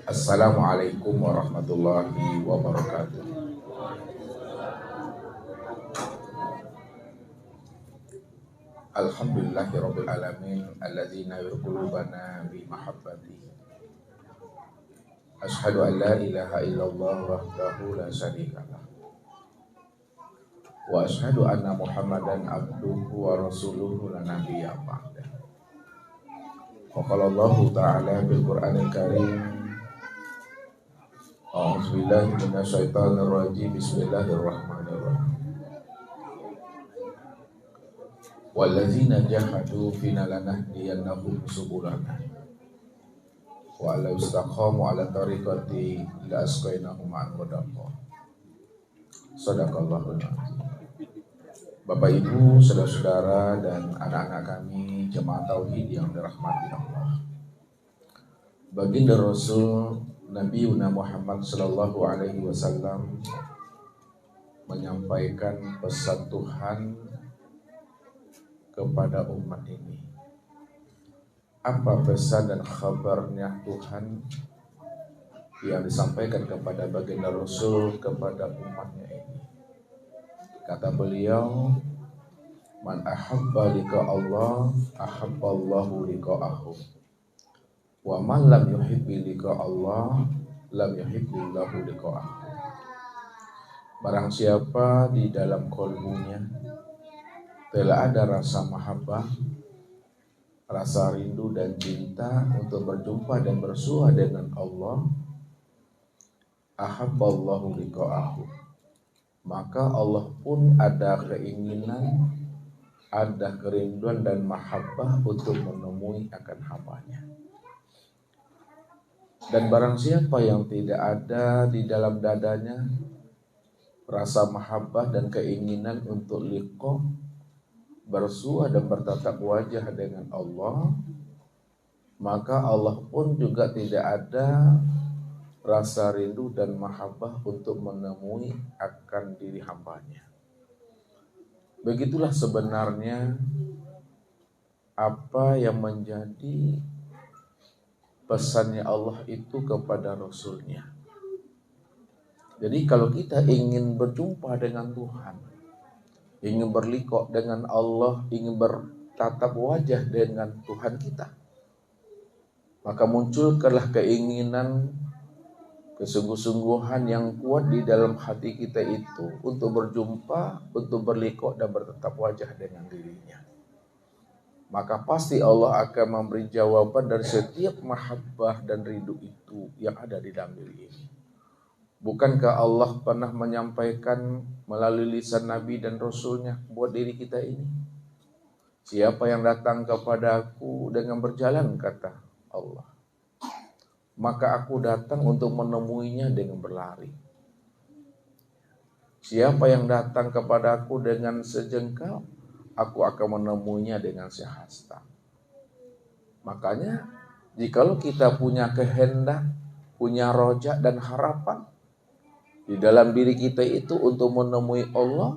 Assalamualaikum warahmatullahi wabarakatuh. Alhamdulillahirabbil alamin alladzi nawwir qulubana bi mahabbatihi. Asyhadu an la ilaha illallah wahdahu la syarikalah. Wa asyhadu anna Muhammadan abduhu wa rasuluhu la nabiyya ba'da. Wa qala Allah ta'ala bil Qur'anil Karim. A'udzubillahi minasyaitonir rajim. Bismillahirrahmanirrahim. Walladzina jahadu fina lanahdiyannahum subulana wa law istaqamu ala tariqati la asqainahum ma'an ghadaqah. Shadaqallahul azim. Bapak Ibu, saudara-saudara dan anak-anak kami jemaah tauhid yang dirahmati Allah. Baginda Rasul Nabi Muhammad sallallahu alaihi wasallam menyampaikan pesan Tuhan kepada umat ini. Apa pesan dan kabarnya Tuhan yang disampaikan kepada baginda Rasul kepada umatnya ini? Kata beliau, man ahabba liqa Allah ahabballahu liqa'ahu, wa man lam yuhibbi liqa Allah lam yuhibbillahu liqa'ahu. Barang siapa di dalam kalbunya telah ada rasa mahabbah, rasa rindu dan cinta untuk berjumpa dan bersua dengan Allah, ahabballahu liqa'ahu, maka Allah pun ada keinginan, ada kerinduan dan mahabbah untuk menemui akan hambanya. Dan barang siapa yang tidak ada di dalam dadanya rasa mahabbah dan keinginan untuk liqa, bersua dan bertatap wajah dengan Allah, maka Allah pun juga tidak ada rasa rindu dan mahabbah untuk menemui akan diri hambanya. Begitulah sebenarnya apa yang menjadi pesannya Allah itu kepada Rasulnya. Jadi kalau kita ingin berjumpa dengan Tuhan, ingin berliqa dengan Allah, ingin bertatap wajah dengan Tuhan kita, maka munculkanlah keinginan, kesungguh-sungguhan yang kuat di dalam hati kita itu untuk berjumpa, untuk berliqa dan bertatap wajah dengan dirinya. Maka pasti Allah akan memberi jawaban dari setiap mahabbah dan rindu itu yang ada di dalam diri ini. Bukankah Allah pernah menyampaikan melalui lisan Nabi dan Rasulnya buat diri kita ini? Siapa yang datang kepada aku dengan berjalan, kata Allah, maka aku datang untuk menemuinya dengan berlari. Siapa yang datang kepada aku dengan sejengkal, aku akan menemuinya dengan sehasta. Makanya, jikalau kita punya kehendak, punya roja dan harapan di dalam diri kita itu untuk menemui Allah,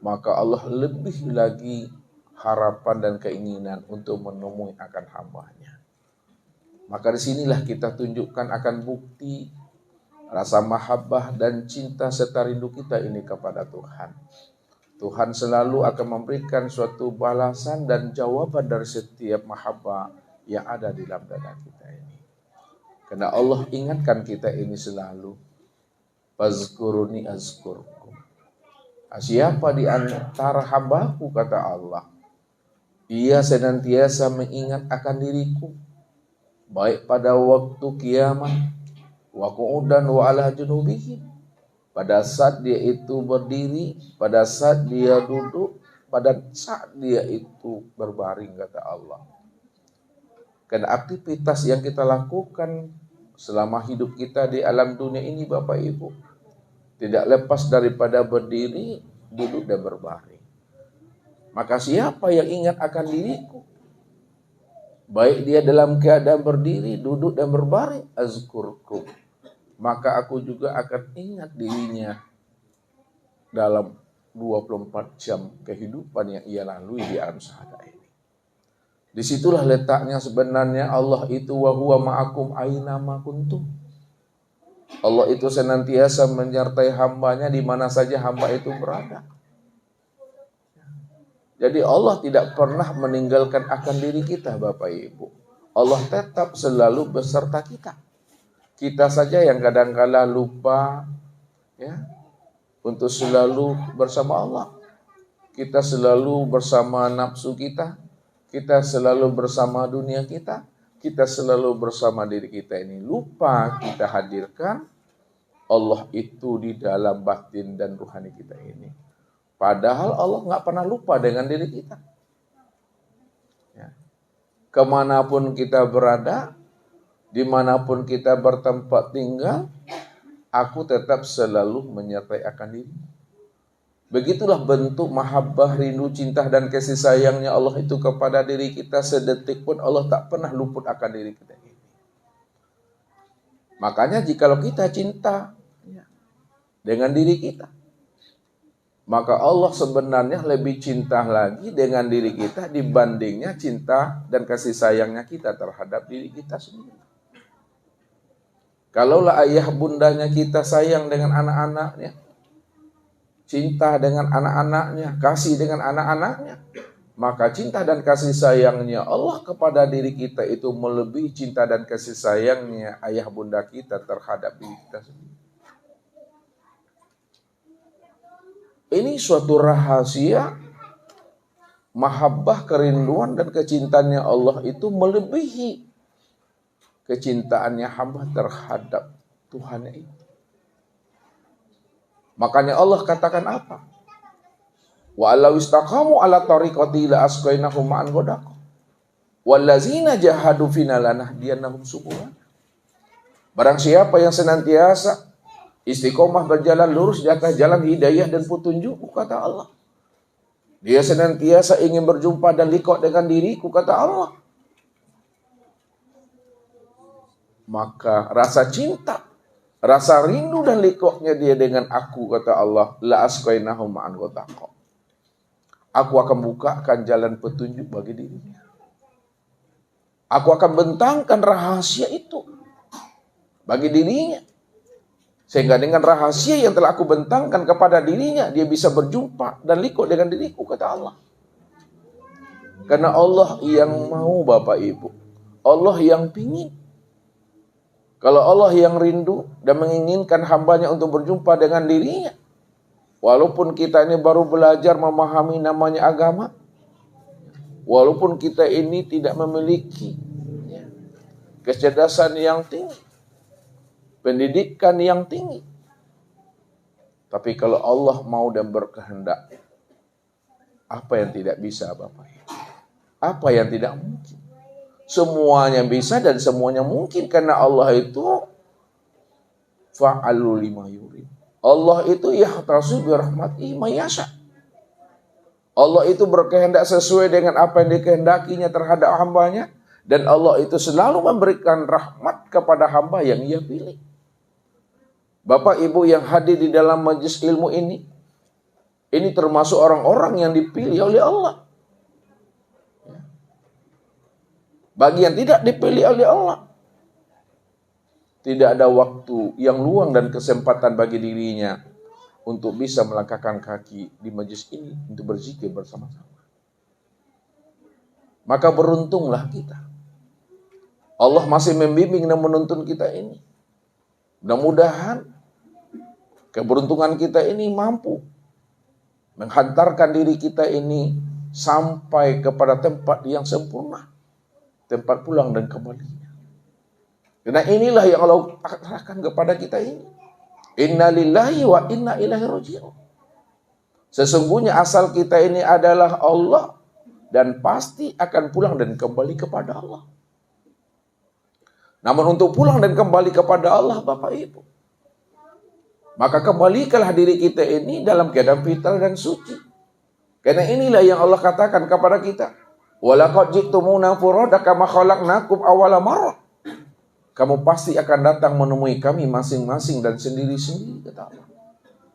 maka Allah lebih lagi harapan dan keinginan untuk menemui akan hambanya. Maka disinilah kita tunjukkan akan bukti rasa mahabbah dan cinta serta rindu kita ini kepada Tuhan. Tuhan selalu akan memberikan suatu balasan dan jawaban dari setiap mahabbah yang ada di dalam dada kita ini. Karena Allah ingatkan kita ini selalu, fazkuruni azkurkum. Siapa di antara hambaku, kata Allah, ia senantiasa mengingat akan diriku, baik pada waktu kiamat, wa qu'udan wa ala junubihim, pada saat dia itu berdiri, pada saat dia duduk, pada saat dia itu berbaring, kata Allah. Karena aktivitas yang kita lakukan selama hidup kita di alam dunia ini, Bapak Ibu, tidak lepas daripada berdiri, duduk dan berbaring. Maka siapa yang ingat akan diriku, baik dia dalam keadaan berdiri, duduk dan berbaring, azkurkum, maka aku juga akan ingat dirinya dalam 24 jam kehidupan yang ia lalui di alam syahadah ini. Disitulah letaknya sebenarnya Allah itu wa huwa ma'akum aina ma kuntum. Allah itu senantiasa menyertai hambanya di mana saja hamba itu berada. Jadi Allah tidak pernah meninggalkan akan diri kita, Bapak Ibu. Allah tetap selalu beserta kita. Kita saja yang kadang-kala lupa ya untuk selalu bersama Allah. Kita selalu bersama nafsu kita. Kita selalu bersama dunia kita. Kita selalu bersama diri kita ini. Lupa kita hadirkan Allah itu di dalam batin dan ruhani kita ini. Padahal Allah nggak pernah lupa dengan diri kita. Ya. Kemanapun kita berada, dimanapun kita bertempat tinggal, aku tetap selalu menyertai akan diri. Begitulah bentuk mahabbah, rindu, cinta, dan kasih sayangnya Allah itu kepada diri kita. Sedetik pun Allah tak pernah luput akan diri kita ini. Makanya jikalau kita cinta dengan diri kita, maka Allah sebenarnya lebih cinta lagi dengan diri kita dibandingnya cinta dan kasih sayangnya kita terhadap diri kita sendiri. Kalaulah ayah bundanya kita sayang dengan anak-anaknya, cinta dengan anak-anaknya, kasih dengan anak-anaknya, maka cinta dan kasih sayangnya Allah kepada diri kita itu melebihi cinta dan kasih sayangnya ayah bunda kita terhadap diri kita sendiri. Ini suatu rahasia mahabbah, kerinduan dan kecintaannya Allah itu melebihi kecintaannya hamba terhadap Tuhan itu. Makanya Allah katakan apa? Wa alaw istaqamu ala tariqati la asqainahum ma'an ghadaq. Wallazina jahadu fina lanahdiyannahum subulana. Barang siapa yang senantiasa istiqomah berjalan lurus di atas jalan hidayah dan petunjuk, kata Allah. Dia senantiasa ingin berjumpa dan liqah dengan diriku, kata Allah. Maka rasa cinta, rasa rindu dan liqahnya dia dengan aku, kata Allah, la asqainahum ma'an ghadaq. Aku akan bukakan jalan petunjuk bagi dirinya. Aku akan bentangkan rahasia itu bagi dirinya. Sehingga dengan rahasia yang telah aku bentangkan kepada dirinya, dia bisa berjumpa dan liqah dengan diriku, kata Allah. Karena Allah yang mau, Bapak Ibu. Allah yang pingin. Kalau Allah yang rindu dan menginginkan hambanya untuk berjumpa dengan dirinya, walaupun kita ini baru belajar memahami namanya agama, walaupun kita ini tidak memiliki kecerdasan yang tinggi, pendidikan yang tinggi, tapi kalau Allah mau dan berkehendak, apa yang tidak bisa, Bapak? Apa yang tidak mungkin? Semuanya bisa dan semuanya mungkin, karena Allah itu fa'alul lima yurid. Allah itu yahtasu bi rahmatihi may yasha. Allah itu berkehendak sesuai dengan apa yang dikehendakinya terhadap hambanya, dan Allah itu selalu memberikan rahmat kepada hamba yang Ia pilih. Bapak Ibu yang hadir di dalam majelis ilmu ini termasuk orang-orang yang dipilih oleh Allah. Bagi yang tidak dipilih oleh Allah, tidak ada waktu yang luang dan kesempatan bagi dirinya untuk bisa melangkahkan kaki di majelis ini untuk berzikir bersama-sama. Maka beruntunglah kita. Allah masih membimbing dan menuntun kita ini. Mudah-mudahan keberuntungan kita ini mampu menghantarkan diri kita ini sampai kepada tempat yang sempurna, tempat pulang dan kembalinya. Karena inilah yang Allah katakan kepada kita ini. Inna lillahi wa inna ilaihi raji'un. Sesungguhnya asal kita ini adalah Allah dan pasti akan pulang dan kembali kepada Allah. Namun untuk pulang dan kembali kepada Allah, Bapak Ibu, maka kembalikanlah diri kita ini dalam keadaan fitrah dan suci. Karena inilah yang Allah katakan kepada kita. Walaqad ji'tumuna furada kama khalaqnakum awwala marrah. Kamu pasti akan datang menemui kami masing-masing dan sendiri-sendiri, kata Allah.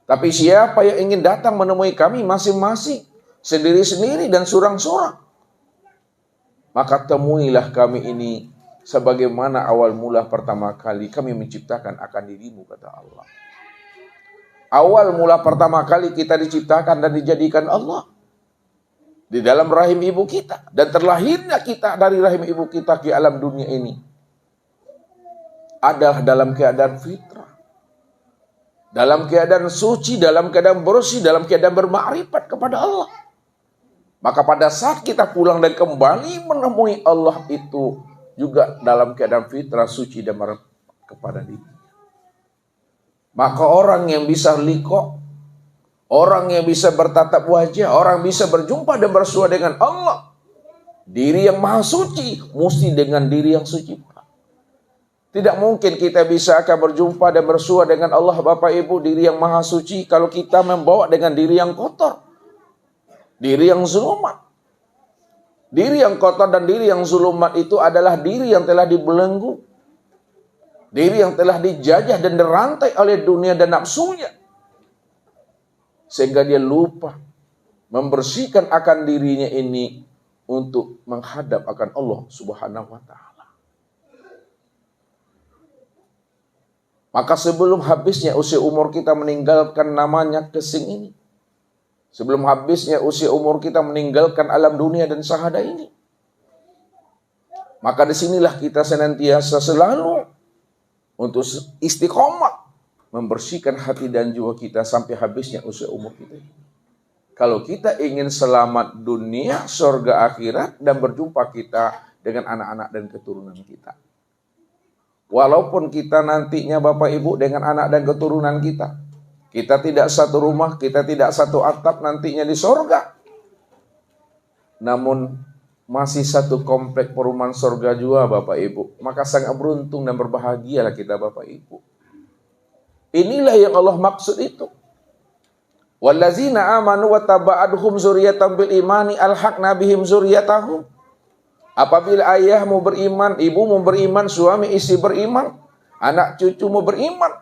Tapi siapa yang ingin datang menemui kami masing-masing, sendiri-sendiri dan surang-surang, Maka temuilah kami ini sebagaimana awal mula pertama kali kami menciptakan akan dirimu, kata Allah. Awal mula pertama kali kita diciptakan dan dijadikan Allah di dalam rahim ibu kita. Dan terlahirnya kita dari rahim ibu kita ke alam dunia ini adalah dalam keadaan fitrah, dalam keadaan suci, dalam keadaan bersih, dalam keadaan bermakrifat kepada Allah. Maka pada saat kita pulang dan kembali menemui Allah itu juga dalam keadaan fitrah, suci dan kepada diri. Maka orang yang bisa liqa, orang yang bisa bertatap wajah, orang bisa berjumpa dan bersua dengan Allah, diri yang maha suci, mesti dengan diri yang suci pula. Tidak mungkin kita bisa akan berjumpa dan bersua dengan Allah, Bapak Ibu, diri yang maha suci, kalau kita membawa dengan diri yang kotor, diri yang zulumat. Diri yang kotor dan diri yang zulumat itu adalah diri yang telah dibelenggu, diri yang telah dijajah dan dirantai oleh dunia dan nafsunya. Sehingga dia lupa membersihkan akan dirinya ini untuk menghadap akan Allah Subhanahu wa ta'ala. Maka sebelum habisnya usia umur kita meninggalkan namanya kesing ini, sebelum habisnya usia umur kita meninggalkan alam dunia dan syahadah ini, maka disinilah kita senantiasa selalu untuk istiqomah membersihkan hati dan jiwa kita sampai habisnya usia umur kita. Kalau kita ingin selamat dunia, surga akhirat, dan berjumpa kita dengan anak-anak dan keturunan kita. Walaupun kita nantinya Bapak Ibu dengan anak dan keturunan kita, kita tidak satu rumah, kita tidak satu atap nantinya di surga, namun masih satu komplek perumahan surga juga Bapak Ibu. Maka sangat beruntung dan berbahagialah kita Bapak Ibu. Inilah yang Allah maksud itu. Wallazina amanu wa taba'aduhum zuriyatan bil imani alhaqna bihim zuriyatahum. Apabila ayahmu beriman, ibumu beriman, suami istri beriman, anak cucumu beriman,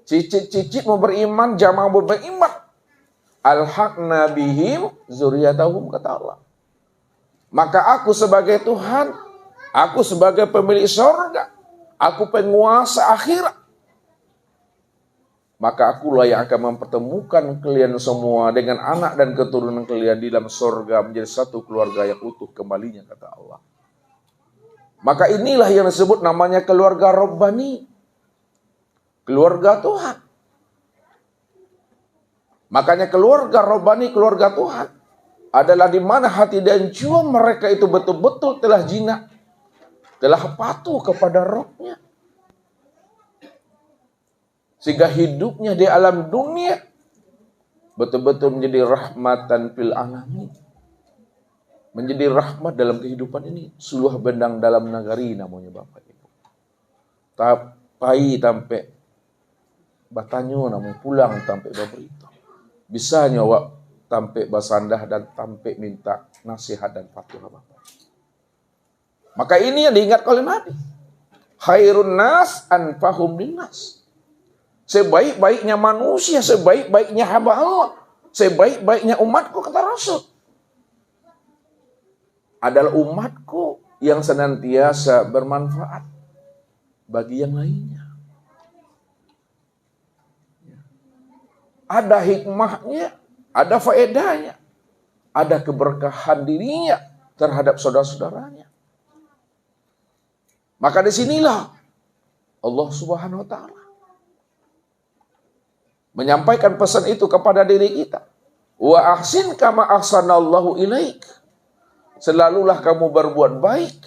cicit-cicitmu beriman, jamaahmu beriman, alhaqna bihim zuriyatahum, kata Allah. Maka aku sebagai Tuhan, aku sebagai pemilik surga, aku penguasa akhirat, maka akulah yang akan mempertemukan kalian semua dengan anak dan keturunan kalian di dalam surga menjadi satu keluarga yang utuh kembalinya, kata Allah. Maka inilah yang disebut namanya keluarga Rabbani, keluarga Tuhan. Makanya keluarga Rabbani, keluarga Tuhan, adalah di mana hati dan jiwa mereka itu betul-betul telah jinak, telah patuh kepada Rabb-nya. Sehingga hidupnya di alam dunia betul-betul menjadi rahmatan fil alamin. Menjadi rahmat dalam kehidupan ini. Suluh bendang dalam nagari namanya Bapak Ibu. Tapai sampai batanyo namanya pulang sampai baberita. Bisa nyawa sampai basandah dan sampai minta nasihat dan fatwa Bapak. Maka ini yang diingat oleh Nabi. Khairun nas anfahum linnas. Sebaik-baiknya manusia, sebaik-baiknya hamba Allah, sebaik-baiknya umatku, kata Rasul, adalah umatku yang senantiasa bermanfaat bagi yang lainnya. Ada hikmahnya, ada faedahnya, ada keberkahan dirinya terhadap saudara-saudaranya. Maka disinilah Allah Subhanahu wa ta'ala menyampaikan pesan itu kepada diri kita. Wa ahsin kama ahsanallahu ilaik. Selalulah kamu berbuat baik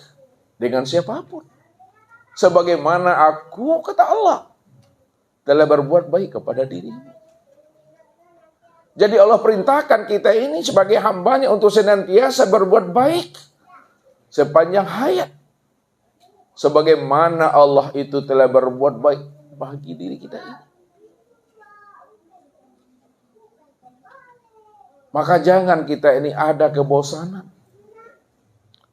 dengan siapapun, sebagaimana aku, kata Allah, telah berbuat baik kepada dirimu. Jadi Allah perintahkan kita ini sebagai hambanya untuk senantiasa berbuat baik sepanjang hayat, sebagaimana Allah itu telah berbuat baik bagi diri kita ini. Maka jangan kita ini ada kebosanan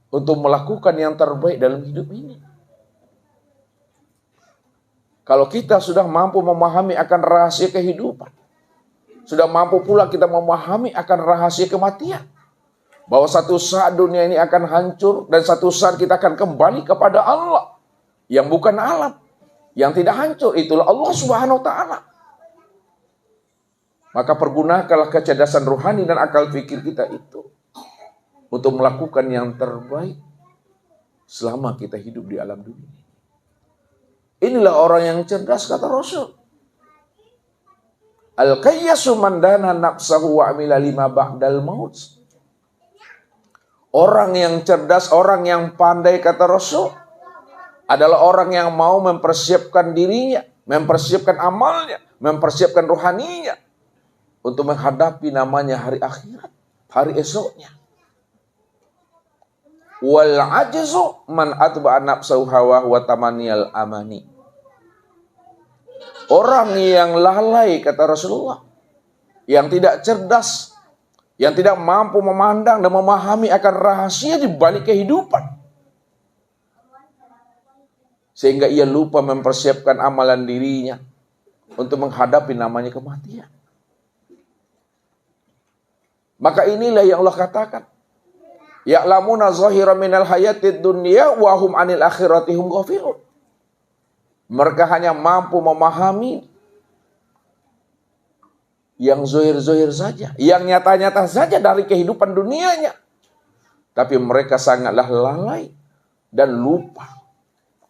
untuk melakukan yang terbaik dalam hidup ini. Kalau kita sudah mampu memahami akan rahasia kehidupan, sudah mampu pula kita memahami akan rahasia kematian, Bahwa satu saat dunia ini akan hancur dan satu saat kita akan kembali kepada Allah yang bukan alam, yang tidak hancur, itulah Allah Subhanahu wa taala. Maka pergunakanlah kecerdasan rohani dan akal fikir kita itu untuk melakukan yang terbaik selama kita hidup di alam dunia. Inilah orang yang cerdas, kata Rasul. Al-qayyasu man dana nafsahu wa amila lima ba'dal maut. Orang yang cerdas, orang yang pandai, kata Rasul, adalah orang yang mau mempersiapkan dirinya, mempersiapkan amalnya, mempersiapkan rohaninya untuk menghadapi namanya hari akhirat, hari esoknya. Wal ajzu man atba'a nafsahu hawa wa tamaniyal amani. Orang yang lalai, kata Rasulullah, yang tidak cerdas, yang tidak mampu memandang dan memahami akan rahasia di balik kehidupan, sehingga ia lupa mempersiapkan amalan dirinya untuk menghadapi namanya kematian. Maka inilah yang Allah katakan, ya'lamuna zahira minal hayatid dunya wa hum 'anil akhirati hum ghafilun. Mereka hanya mampu memahami yang zohir-zohir saja, yang nyata-nyata saja dari kehidupan dunianya. Tapi mereka sangatlah lalai dan lupa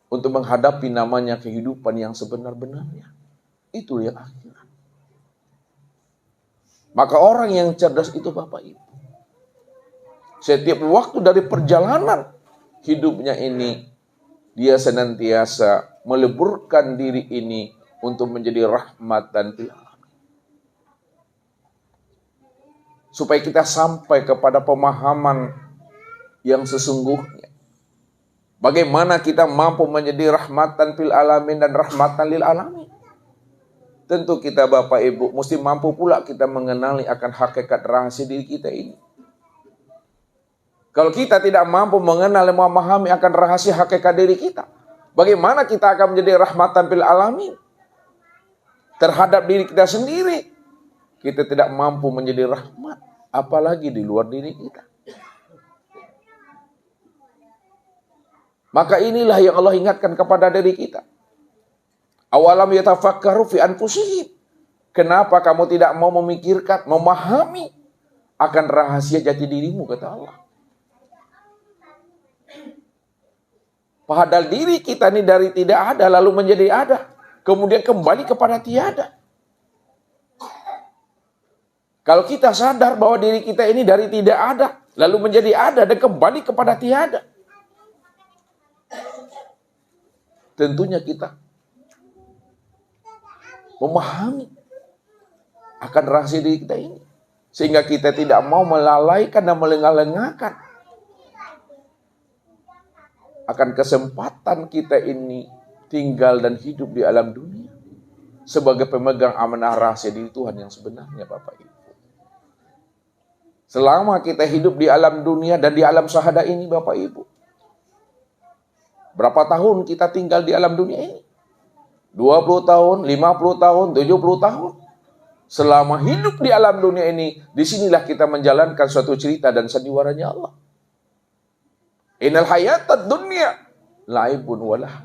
untuk menghadapi namanya kehidupan yang sebenar-benarnya. Itu yang akhirat. Maka orang yang cerdas itu Bapak Ibu, setiap waktu dari perjalanan hidupnya ini, dia senantiasa meleburkan diri ini untuk menjadi rahmatan lil alamin. Supaya kita sampai kepada pemahaman yang sesungguhnya. Bagaimana kita mampu menjadi rahmatan fil alamin dan rahmatan lil alamin. Tentu kita Bapak Ibu mesti mampu pula kita mengenali akan hakikat rahasia diri kita ini. Kalau kita tidak mampu mengenal dan memahami akan rahasia hakikat diri kita, bagaimana kita akan menjadi rahmatan fil alamin terhadap diri kita sendiri? Kita tidak mampu menjadi rahmat, apalagi di luar diri kita. Maka inilah yang Allah ingatkan kepada diri kita. Awalam yatafakkaru fi anfusihim. Kenapa kamu tidak mau memikirkan, memahami akan rahasia jati dirimu, kata Allah. Padahal diri kita ini dari tidak ada lalu menjadi ada, kemudian kembali kepada tiada. Kalau kita sadar bahwa diri kita ini dari tidak ada lalu menjadi ada dan kembali kepada tiada, tentunya kita memahami akan rahasia diri kita ini, sehingga kita tidak mau melalaikan dan melengah-lengahkan akan kesempatan kita ini tinggal dan hidup di alam dunia sebagai pemegang amanah rahasia diri Tuhan yang sebenarnya, Bapak Ibu. Selama kita hidup di alam dunia dan di alam syahadah ini, Bapak Ibu, berapa tahun kita tinggal di alam dunia ini? 20 tahun, 50 tahun, 70 tahun. Selama hidup di alam dunia ini, disinilah kita menjalankan suatu cerita dan sandiwaranya Allah. Innal hayatad dunya laibun walah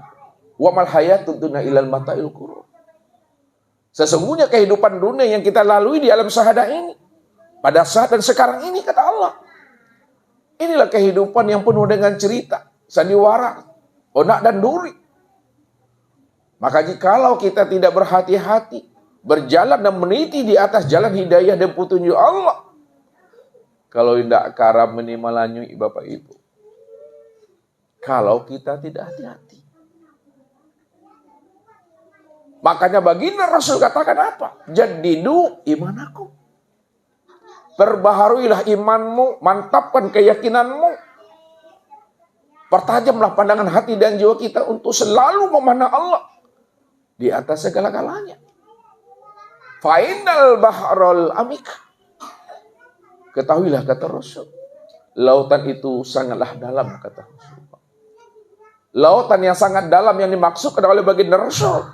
wa mal hayatud dunya ilal mata'il qurur. Sesungguhnya kehidupan dunia yang kita lalui di alam syahadah ini, pada saat dan sekarang ini, kata Allah, inilah kehidupan yang penuh dengan cerita, sandiwara, onak dan duri. Maka jikalau kita tidak berhati-hati, berjalan dan meniti di atas jalan hidayah dan petunjuk Allah, kalau tidak karam menimalanyui, Bapak Ibu, kalau kita tidak hati-hati. Makanya baginda Rasul katakan apa? Jadidu imanakum. Perbaharuilah imanmu, mantapkan keyakinanmu. Pertajamlah pandangan hati dan jiwa kita untuk selalu memandang Allah di atas segala-galanya. Fa'inal bahrul amik. Ketahuilah, kata Rasul, lautan itu sangatlah dalam, kata Rasul. Lautan yang sangat dalam yang dimaksudkan oleh baginda Rasul,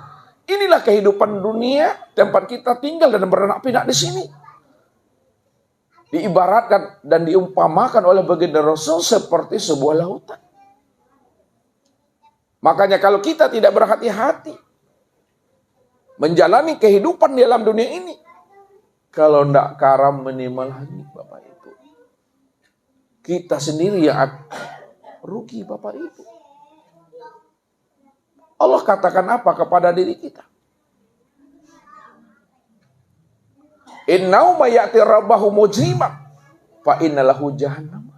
inilah kehidupan dunia, tempat kita tinggal dan beranak pinak di sini. diibaratkan dan diumpamakan oleh baginda Rasul seperti sebuah lautan. Makanya kalau kita tidak berhati-hati menjalani kehidupan di alam dunia ini, kalau tidak karam minimal lagi Bapak Ibu, kita sendiri yang rugi Bapak Ibu. Allah katakan apa kepada diri kita? Innau mayati rabbahu mujrimah fa innalahu jahannam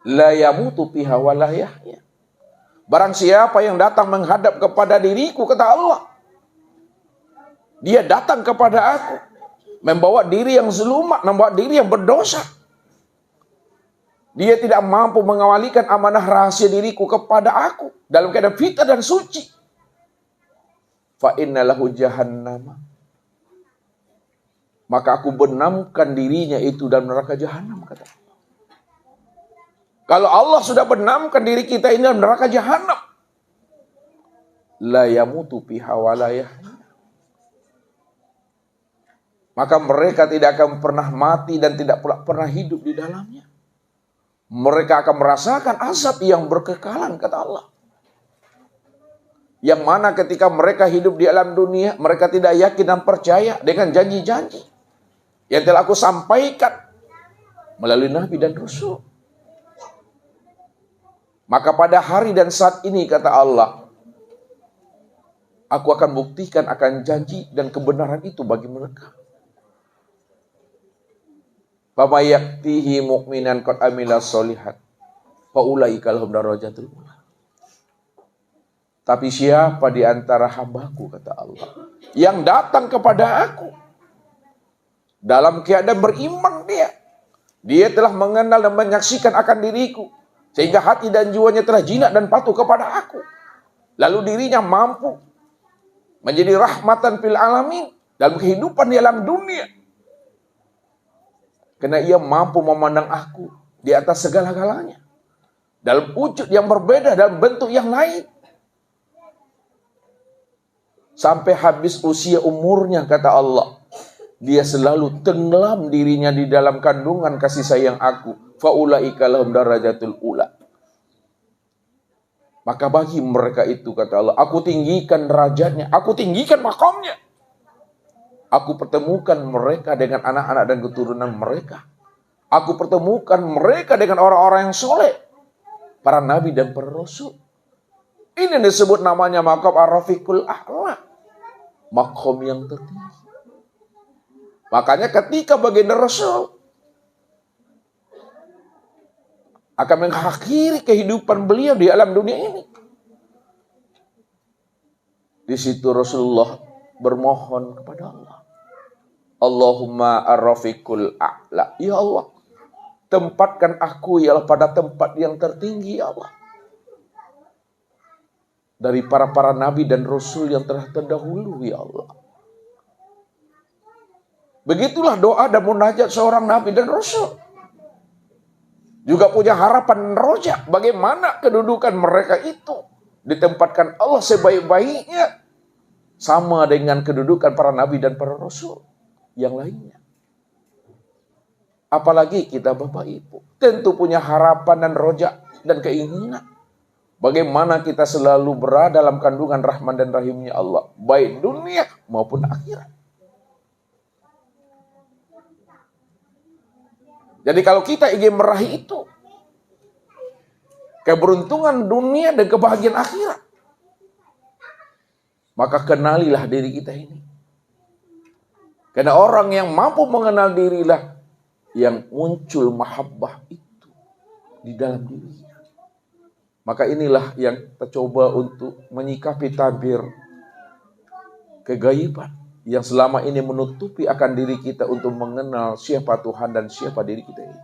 la yamutu fiha wa la yahya. Barang siapa yang datang menghadap kepada diriku, kata Allah, dia datang kepada aku membawa diri yang zulumat, membawa diri yang berdosa. Dia tidak mampu mengawalikan amanah rahasia diriku kepada aku dalam keadaan fitrah dan suci. Fa innalahu jahannam. Maka aku benamkan dirinya itu dalam neraka jahanam, kata Allah. Kalau Allah sudah benamkan diri kita ini dalam neraka jahanam, la yamutu fiha wa la yahya. Maka mereka tidak akan pernah mati dan tidak pernah hidup di dalamnya. Mereka akan merasakan azab yang berkekalan, kata Allah. Yang mana ketika mereka hidup di alam dunia, mereka tidak yakin dan percaya dengan janji-janji yang telah aku sampaikan melalui Nabi dan Rasul. Maka pada hari dan saat ini, kata Allah, aku akan buktikan akan janji dan kebenaran itu bagi mereka. Fama yaktihi mu'minan qad amila sholihat fa ulaika lahum darajatul ula. Tapi siapa di antara hambaku, kata Allah, yang datang kepada aku dalam keadaan beriman, dia telah mengenal dan menyaksikan akan diriku, sehingga hati dan jiwanya telah jinak dan patuh kepada aku. Lalu dirinya mampu menjadi rahmatan fil alamin dalam kehidupan di alam dunia. Karena ia mampu memandang aku di atas segala-galanya. Dalam wujud yang berbeda, dalam bentuk yang lain. Sampai habis usia umurnya, kata Allah, dia selalu tenggelam dirinya di dalam kandungan kasih sayang aku. Faulaika lahum darajatul ula. Maka bagi mereka itu, kata Allah, aku tinggikan derajatnya, aku tinggikan makamnya. Aku pertemukan mereka dengan anak-anak dan keturunan mereka. Aku pertemukan mereka dengan orang-orang yang soleh, para nabi dan para rasul. Ini disebut namanya maqam ar-rafiqul a'la, makom yang tertinggi. Makanya ketika baginda Rasul akan mengakhiri kehidupan beliau di alam dunia ini, di situ Rasulullah bermohon kepada Allah, Allahumma ar-rafiqul a'la, ya Allah, tempatkan aku ya Allah pada tempat yang tertinggi, ya Allah, dari para nabi dan rasul yang telah terdahulu, ya Allah. Begitulah doa dan munajat seorang nabi dan rasul. Juga punya harapan roja, bagaimana kedudukan mereka itu ditempatkan Allah sebaik-baiknya, sama dengan kedudukan para nabi dan para rasul yang lainnya. Apalagi kita Bapak Ibu, tentu punya harapan dan roja dan keinginan bagaimana kita selalu berada dalam kandungan rahman dan rahimnya Allah, baik dunia maupun akhirat. Jadi kalau kita ingin meraih itu, keberuntungan dunia dan kebahagiaan akhirat, maka kenalilah diri kita ini. Karena orang yang mampu mengenal dirilah yang muncul mahabbah itu di dalam dirinya. Maka inilah yang kita coba untuk menyikapi tabir kegaiban yang selama ini menutupi akan diri kita untuk mengenal siapa Tuhan dan siapa diri kita ini.